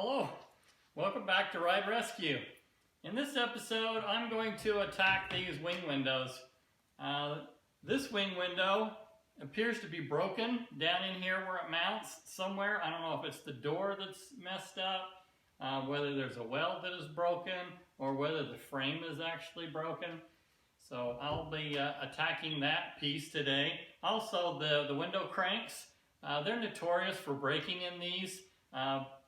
Hello, welcome back to Ride Rescue. In this episode, I'm going to attack these wing windows. This wing window appears to be broken down in here where it mounts somewhere. I don't know if it's the door that's messed up, whether there's a weld that is broken, or whether the frame is actually broken. So I'll be attacking that piece today. Also, the window cranks, they're notorious for breaking in these.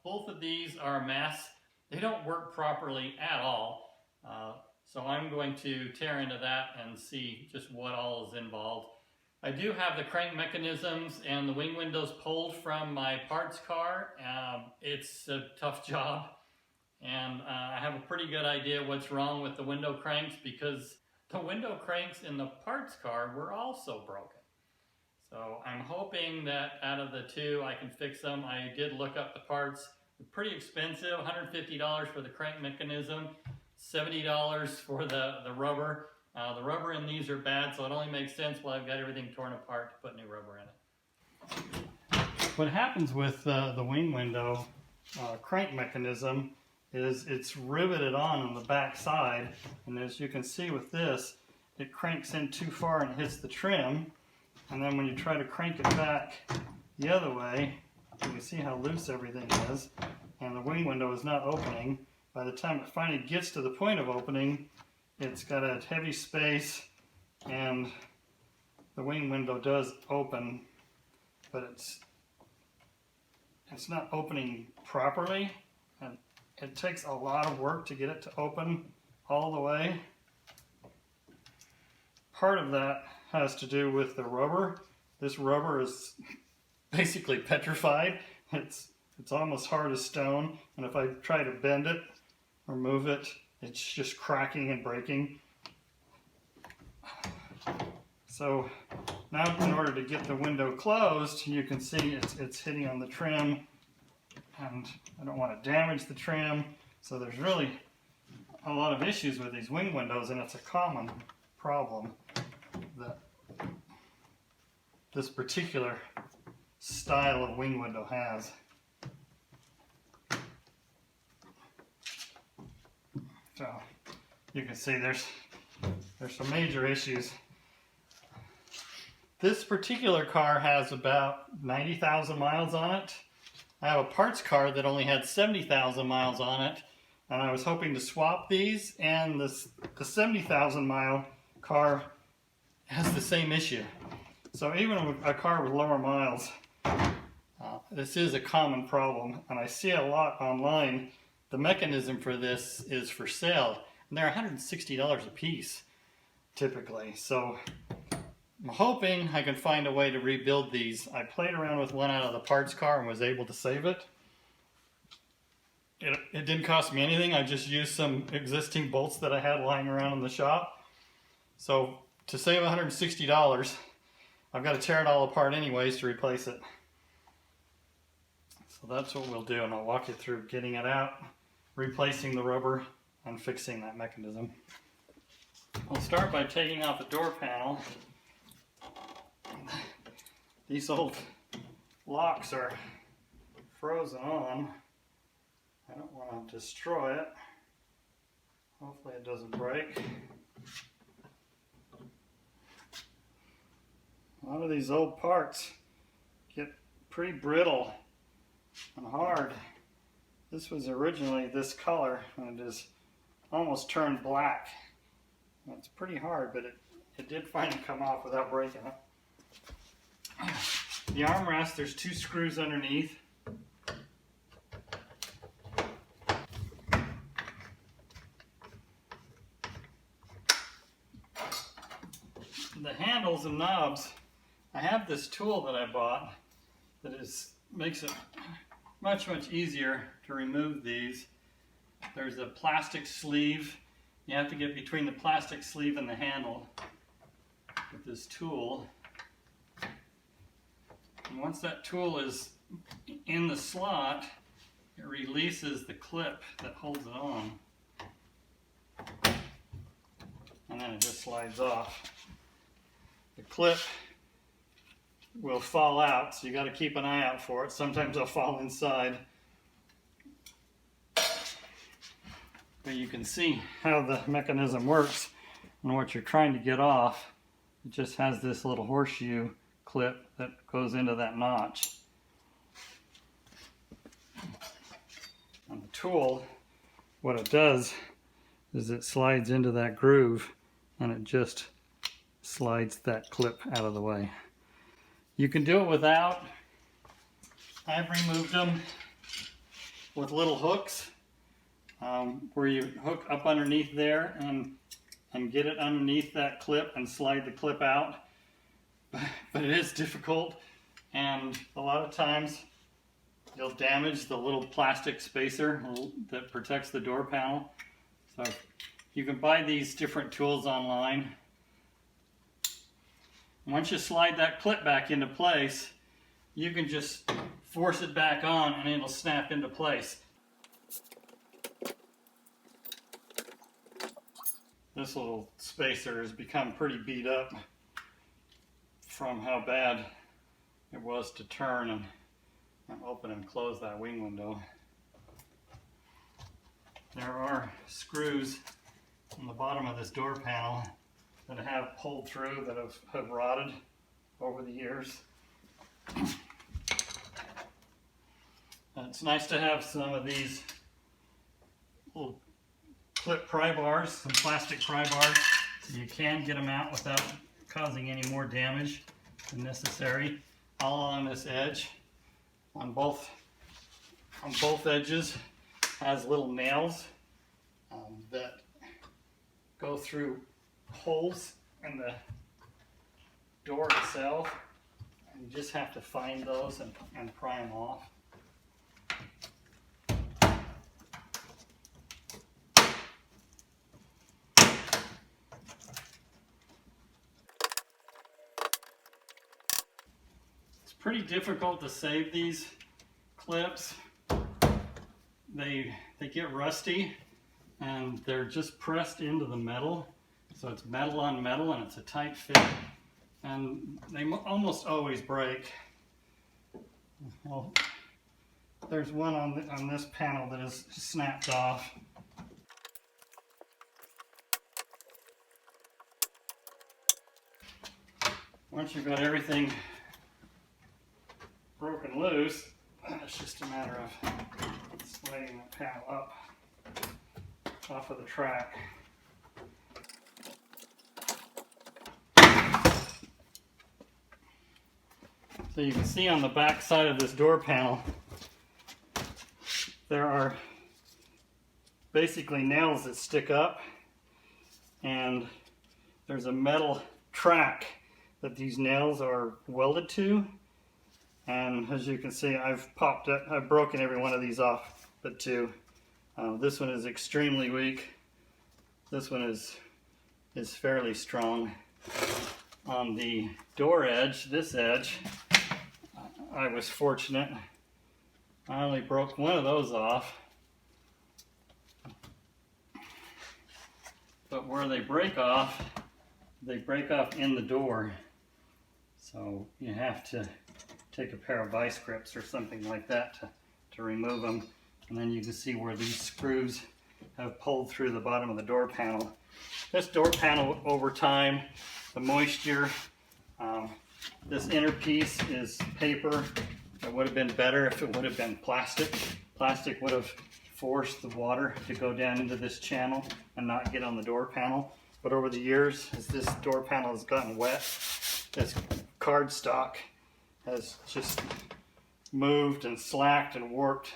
Both of these are a mess. They don't work properly at all. So I'm going to tear into that and see just what all is involved. I do have the crank mechanisms and the wing windows pulled from my parts car. It's a tough job, and I have a pretty good idea what's wrong with the window cranks because the window cranks in the parts car were also broken. So I'm hoping that out of the two I can fix them. I did look up the parts. They're pretty expensive, $150 for the crank mechanism, $70 for the rubber. The rubber in these are bad, so it only makes sense while I've got everything torn apart to put new rubber in it. What happens with the wing window crank mechanism is it's riveted on the back side, and as you can see with this, it cranks in too far and hits the trim. And then when you try to crank it back the other way, you can see how loose everything is, and the wing window is not opening. By the time it finally gets to the point of opening, it's got a heavy space, and the wing window does open, but it's not opening properly, and it takes a lot of work to get it to open all the way. Part of that has to do with the rubber. This rubber is basically petrified. It's almost hard as stone, and if I try to bend it or move it, it's just cracking and breaking. So now in order to get the window closed, you can see it's hitting on the trim, and I don't want to damage the trim. So there's really a lot of issues with these wing windows, and it's a common problem that this particular style of wing window has. So you can see there's some major issues. This particular car has about 90,000 miles on it. I have a parts car that only had 70,000 miles on it, and I was hoping to swap these, and the 70,000 mile car has the same issue. So even with a car with lower miles, this is a common problem, and I see a lot online. The mechanism for this is for sale, and they're $160 a piece typically. So I'm hoping I can find a way to rebuild these. I played around with one out of the parts car and was able to save it. It didn't cost me anything. I just used some existing bolts that I had lying around in the shop. So to save $160, I've got to tear it all apart anyways to replace it. So that's what we'll do, and I'll walk you through getting it out, replacing the rubber, and fixing that mechanism. I'll start by taking out the door panel. These old locks are frozen on. I don't want to destroy it. Hopefully it doesn't break. A lot of these old parts get pretty brittle and hard. This was originally this color, and it is almost turned black. It's pretty hard, but it did finally come off without breaking it. The armrest, there's 2 screws underneath. The handles and knobs, I have this tool that I bought that makes it much easier to remove these. There's a plastic sleeve. You have to get between the plastic sleeve and the handle with this tool. And once that tool is in the slot, it releases the clip that holds it on. And then it just slides off. The clip will fall out, so you got to keep an eye out for it. Sometimes they'll fall inside. But you can see how the mechanism works and what you're trying to get off. It just has this little horseshoe clip that goes into that notch. And the tool, what it does is it slides into that groove and it just slides that clip out of the way. You can do it without. I've removed them with little hooks where you hook up underneath there and get it underneath that clip and slide the clip out. But it is difficult, and a lot of times you'll damage the little plastic spacer that protects the door panel. So you can buy these different tools online. Once you slide that clip back into place, you can just force it back on and it'll snap into place. This little spacer has become pretty beat up from how bad it was to turn and open and close that wing window. There are screws on the bottom of this door panel that have pulled through, that have rotted over the years. It's nice to have some of these little clip pry bars, some plastic pry bars, so you can get them out without causing any more damage than necessary. All along this edge, on both edges, has little nails that go through holes in the door itself, and you just have to find those and pry them off. It's pretty difficult to save these clips. They get rusty and they're just pressed into the metal. So it's metal on metal and it's a tight fit. And they almost always break. Well, there's one on this panel that is snapped off. Once you've got everything broken loose, it's just a matter of sliding that panel up off of the track. So you can see on the back side of this door panel, there are basically nails that stick up, and there's a metal track that these nails are welded to. And as you can see, I've broken every one of these off but two. This one is extremely weak. This one is fairly strong. On the door edge, this edge, I was fortunate. I only broke one of those off. But where they break off in the door. So you have to take a pair of vice grips or something like that to remove them. And then you can see where these screws have pulled through the bottom of the door panel. This door panel, over time, the moisture, this inner piece is paper. It would have been better if it would have been plastic. Plastic would have forced the water to go down into this channel and not get on the door panel. But over the years, as this door panel has gotten wet, this cardstock has just moved and slacked and warped.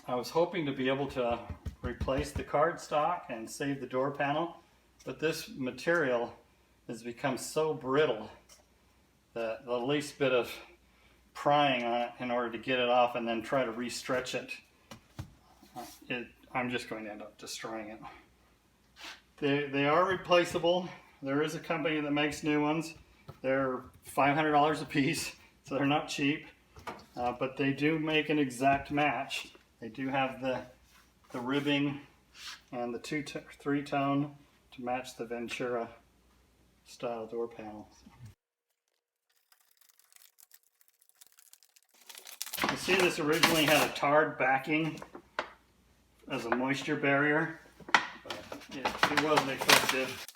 I was hoping to be able to replace the cardstock and save the door panel, but this material has become so brittle that the least bit of prying on it in order to get it off and then try to re-stretch it, I'm just going to end up destroying it. They are replaceable. There is a company that makes new ones. They're $500 a piece, so they're not cheap, but they do make an exact match. They do have the ribbing and the 3-tone to match the Ventura style door panel. You see, this originally had a tarred backing as a moisture barrier, but it wasn't effective.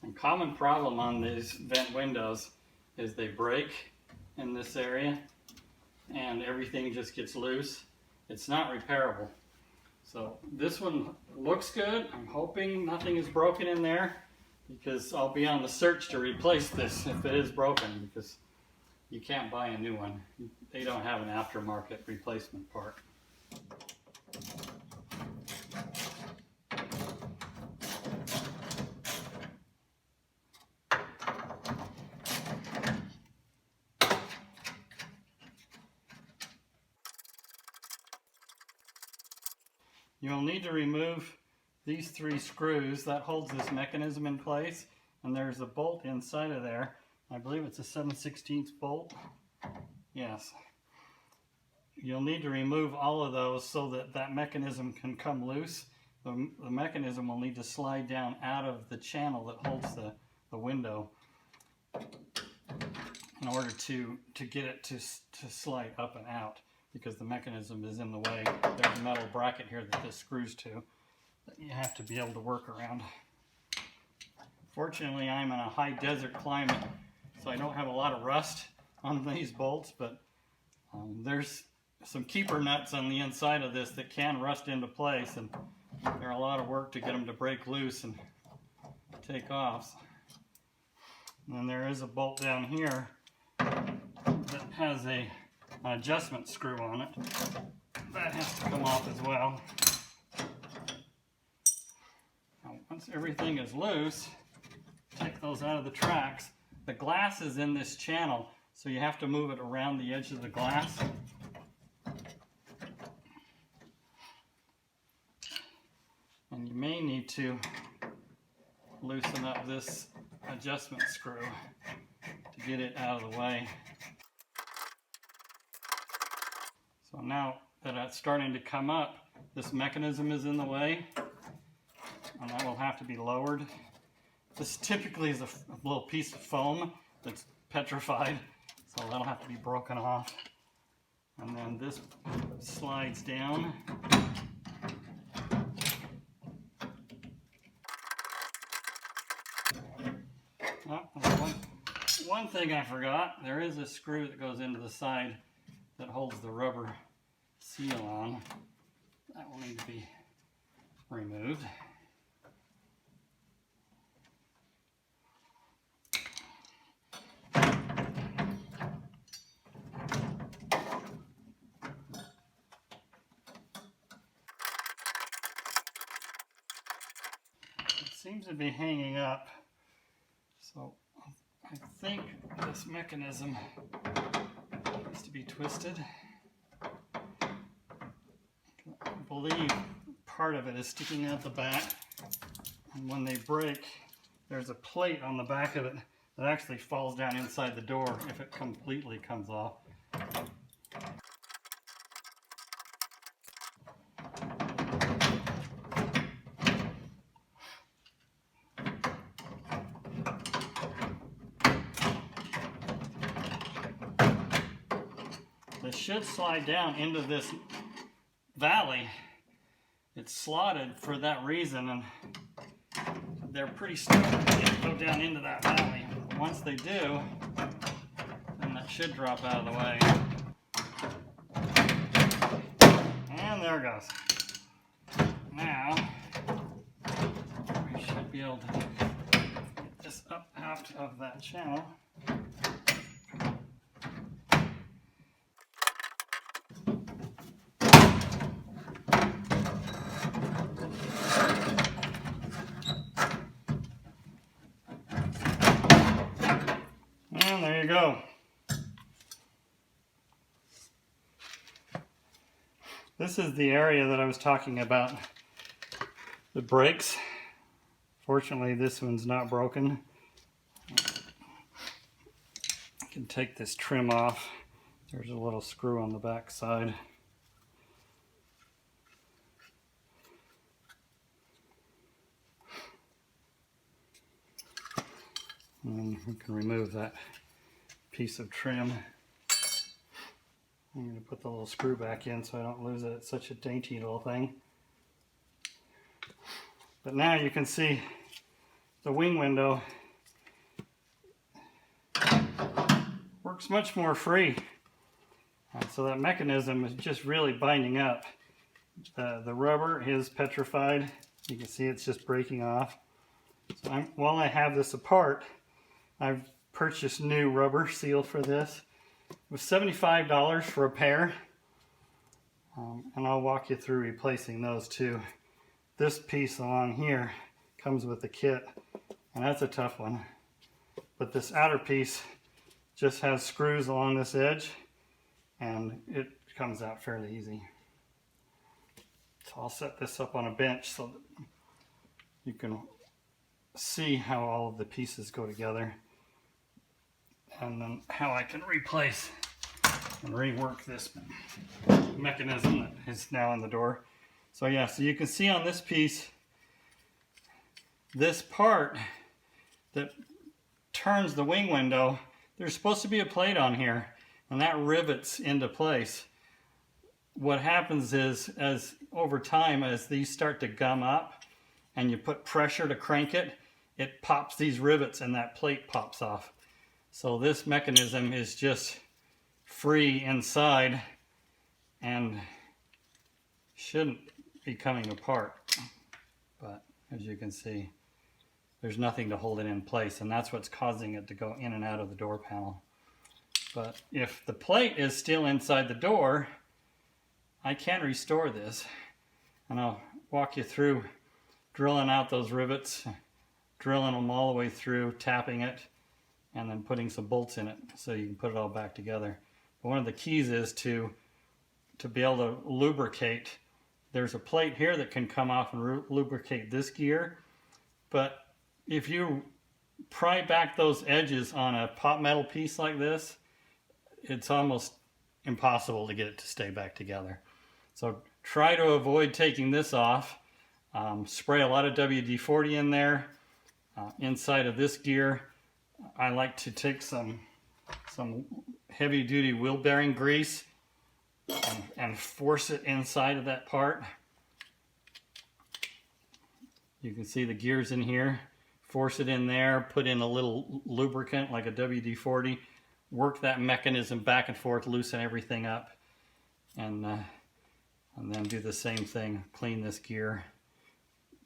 A common problem on these vent windows is they break in this area and everything just gets loose. It's not repairable. So this one looks good. I'm hoping nothing is broken in there, because I'll be on the search to replace this if it is broken, because you can't buy a new one. They don't have an aftermarket replacement part. You'll need to remove these 3 screws that holds this mechanism in place, and there's a bolt inside of there. I believe it's a 7/16 bolt. Yes. You'll need to remove all of those so that that mechanism can come loose. The mechanism will need to slide down out of the channel that holds the window in order to get it to slide up and out, because the mechanism is in the way. There's a metal bracket here that this screws to that you have to be able to work around. Fortunately, I'm in a high desert climate, so I don't have a lot of rust on these bolts, but there's some keeper nuts on the inside of this that can rust into place, and they're a lot of work to get them to break loose and take off. And then there is a bolt down here that has an adjustment screw on it. That has to come off as well. Now, once everything is loose, take those out of the tracks. The glass is in this channel, so you have to move it around the edge of the glass. And you may need to loosen up this adjustment screw to get it out of the way. So now that it's starting to come up, this mechanism is in the way, and that will have to be lowered. This typically is a little piece of foam that's petrified, so that'll have to be broken off. And then this slides down. Oh, one thing I forgot, there is a screw that goes into the side that holds the rubber seal on. That will need to be removed. It seems to be hanging up, so I think this mechanism needs to be twisted. I believe part of it is sticking out the back, and when they break, there's a plate on the back of it that actually falls down inside the door if it completely comes off. This should slide down into this valley. It's slotted for that reason, and they're pretty stupid to go down into that valley. But once they do, then that should drop out of the way. And there it goes. Now, we should be able to get this up out of that channel. And there you go. This is the area that I was talking about, the brakes. Fortunately, this one's not broken. I can take this trim off. There's a little screw on the back side. And we can remove that piece of trim. I'm going to put the little screw back in so I don't lose it. It's such a dainty little thing. But now you can see the wing window works much more free. So that mechanism is just really binding up. The rubber is petrified. You can see it's just breaking off. So while I have this apart, I've purchased new rubber seal for this. It was $75 for a pair. And I'll walk you through replacing those too. This piece along here comes with the kit, and that's a tough one. But this outer piece just has screws along this edge, and it comes out fairly easy. So I'll set this up on a bench so that you can see how all of the pieces go together, and then how I can replace and rework this mechanism that is now in the door. So yeah, so you can see on this piece, this part that turns the wing window, there's supposed to be a plate on here, and that rivets into place. What happens is, as over time, as these start to gum up and you put pressure to crank it, it pops these rivets and that plate pops off. So this mechanism is just free inside and shouldn't be coming apart. But as you can see, there's nothing to hold it in place, and that's what's causing it to go in and out of the door panel. But if the plate is still inside the door, I can restore this, and I'll walk you through drilling out those rivets, drilling them all the way through, tapping it, and then putting some bolts in it so you can put it all back together. But one of the keys is to be able to lubricate. There's a plate here that can come off and lubricate this gear, but if you pry back those edges on a pot metal piece like this, it's almost impossible to get it to stay back together. So try to avoid taking this off. Spray a lot of WD-40 in there. Inside of this gear, I like to take some heavy-duty wheel bearing grease and force it inside of that part. You can see the gears in here. Force it in there, put in a little lubricant like a WD-40, work that mechanism back and forth, loosen everything up, and then do the same thing. Clean this gear,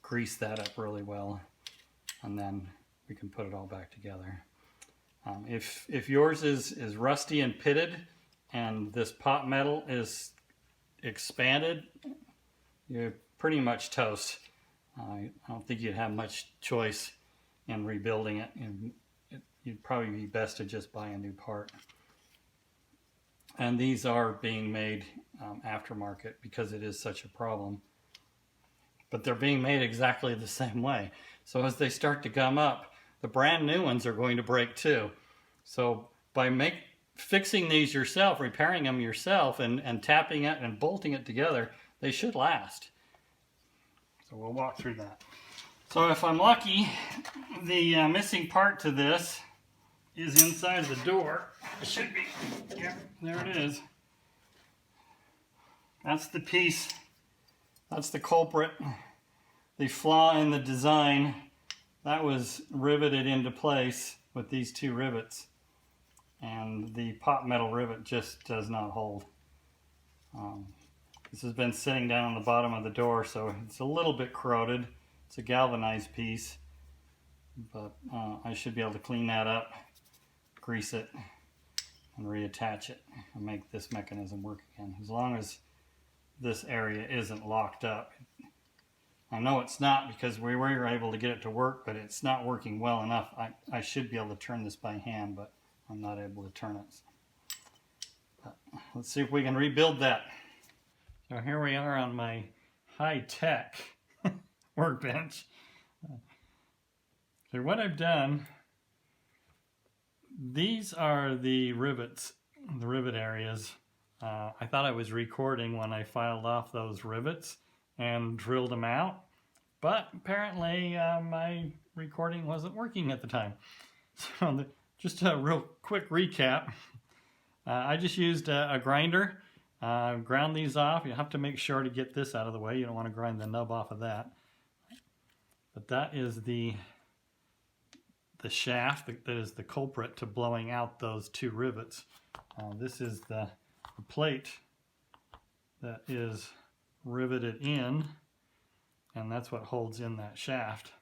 grease that up really well, and then we can put it all back together. If yours is rusty and pitted and this pot metal is expanded, you're pretty much toast. I don't think you'd have much choice in rebuilding it, and you'd probably be best to just buy a new part. And these are being made aftermarket because it is such a problem. But they're being made exactly the same way. So as they start to gum up, the brand new ones are going to break too. So by fixing these yourself, repairing them yourself, and tapping it and bolting it together, they should last. So we'll walk through that. So if I'm lucky, the missing part to this is inside the door. It should be, yeah, there it is. That's the piece, that's the culprit. The flaw in the design, that was riveted into place with these two rivets. And the pot metal rivet just does not hold. This has been sitting down on the bottom of the door, so it's a little bit corroded. It's a galvanized piece, but I should be able to clean that up, grease it, and reattach it, and make this mechanism work again. As long as this area isn't locked up. I know it's not because we were able to get it to work, but it's not working well enough. I should be able to turn this by hand, but I'm not able to turn it. But let's see if we can rebuild that. So here we are on my high-tech workbench. So what I've done, these are the rivets, the rivet areas. I thought I was recording when I filed off those rivets and drilled them out, but apparently my recording wasn't working at the time. So just a real quick recap. I just used a grinder, ground these off. You have to make sure to get this out of the way. You don't want to grind the nub off of that. But that is the shaft that is the culprit to blowing out those two rivets. This is the plate that is riveted in, and that's what holds in that shaft.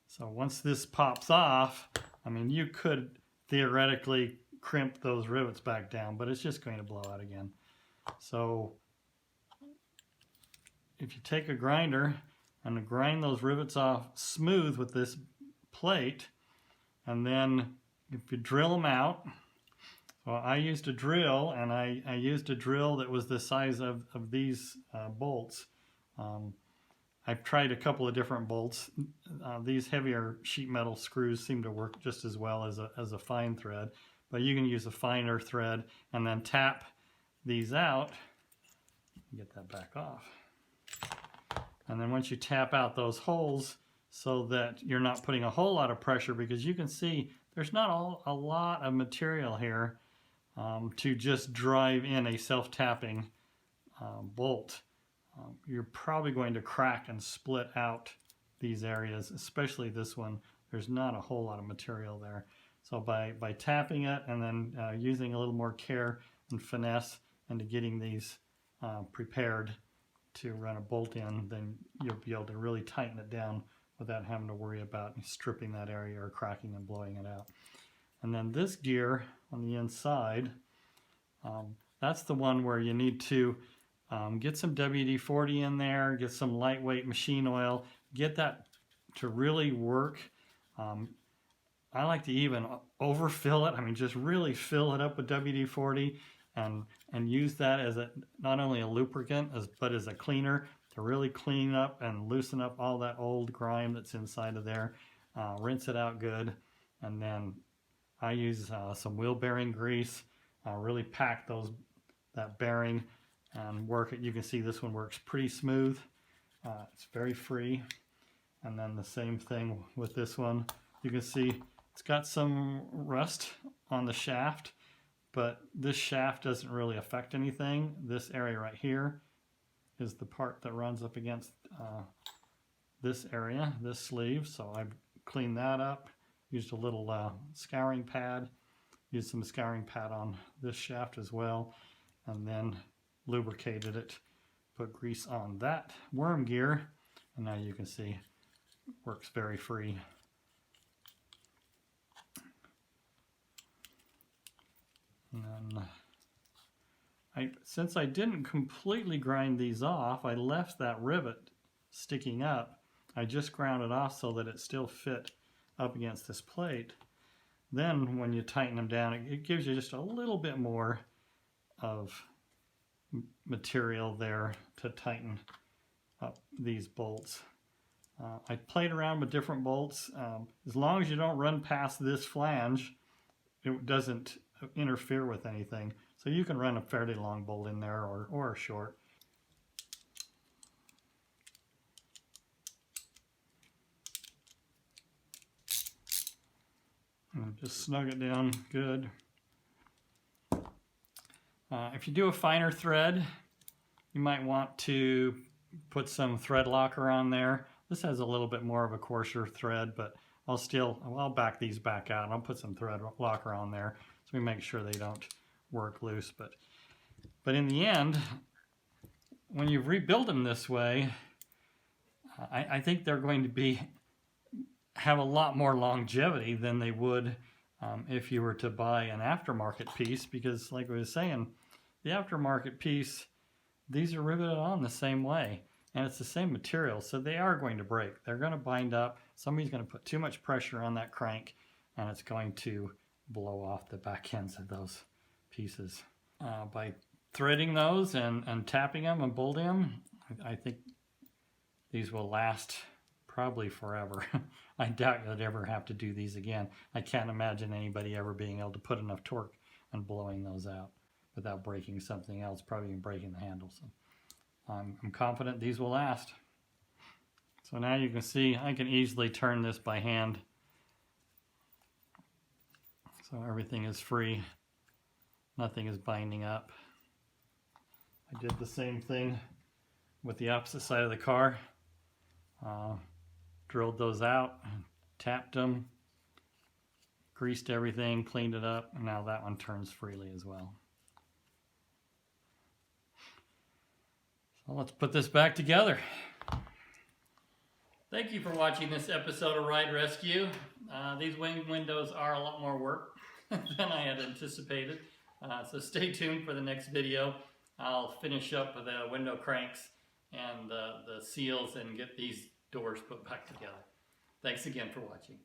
So once this pops off, I mean, you could theoretically crimp those rivets back down, but it's just going to blow out again. So if you take a grinder and grind those rivets off smooth with this plate, and then if you drill them out, well, I used a drill, and I used a drill that was the size of these bolts. I've tried a couple of different bolts. These heavier sheet metal screws seem to work just as well as a fine thread, but you can use a finer thread and then tap these out. Get that back off. And then once you tap out those holes so that you're not putting a whole lot of pressure, because you can see there's not a lot of material here to just drive in a self-tapping bolt. You're probably going to crack and split out these areas, especially this one. There's not a whole lot of material there. So by tapping it and then using a little more care and finesse into getting these prepared to run a bolt in, then you'll be able to really tighten it down without having to worry about stripping that area or cracking and blowing it out. And then this gear on the inside, that's the one where you need to get some WD-40 in there, get some lightweight machine oil, get that to really work. I like to even overfill it. I mean, just really fill it up with WD-40 and use that as not only a lubricant but as a cleaner to really clean up and loosen up all that old grime that's inside of there. Rinse it out good, and then I use some wheel bearing grease. Really pack that bearing and work it. You can see this one works pretty smooth. It's very free. And then the same thing with this one. You can see it's got some rust on the shaft, but this shaft doesn't really affect anything. This area right here is the part that runs up against this area, this sleeve. So I've cleaned that up, used a little scouring pad, used some scouring pad on this shaft as well, and then lubricated it, put grease on that worm gear, and now you can see it works very free. And then since I didn't completely grind these off, I left that rivet sticking up. I just ground it off so that it still fit up against this plate. Then when you tighten them down, it gives you just a little bit more of material there to tighten up these bolts. I played around with different bolts. As long as you don't run past this flange, it doesn't interfere with anything. So you can run a fairly long bolt in there or a short. And just snug it down good. If you do a finer thread, you might want to put some thread locker on there. This has a little bit more of a coarser thread, but I'll back these back out and I'll put some thread locker on there so we make sure they don't work loose. But in the end, when you rebuild them this way, I think they're going to have a lot more longevity than they would if you were to buy an aftermarket piece, because like I was saying, the aftermarket piece, these are riveted on the same way, and it's the same material, so they are going to break. They're going to bind up. Somebody's going to put too much pressure on that crank, and it's going to blow off the back ends of those pieces. By threading those and tapping them and bolting them, I think these will last probably forever. I doubt you'll ever have to do these again. I can't imagine anybody ever being able to put enough torque and blowing those out without breaking something else, probably even breaking the handles. I'm confident these will last. So now you can see I can easily turn this by hand. So everything is free. Nothing is binding up. I did the same thing with the opposite side of the car. Drilled those out, tapped them, greased everything, cleaned it up, and now that one turns freely as well. So let's put this back together. Thank you for watching this episode of Ride Rescue. These wing windows are a lot more work than I had anticipated. So stay tuned for the next video. I'll finish up with the window cranks and the seals and get these doors put back together. Thanks again for watching.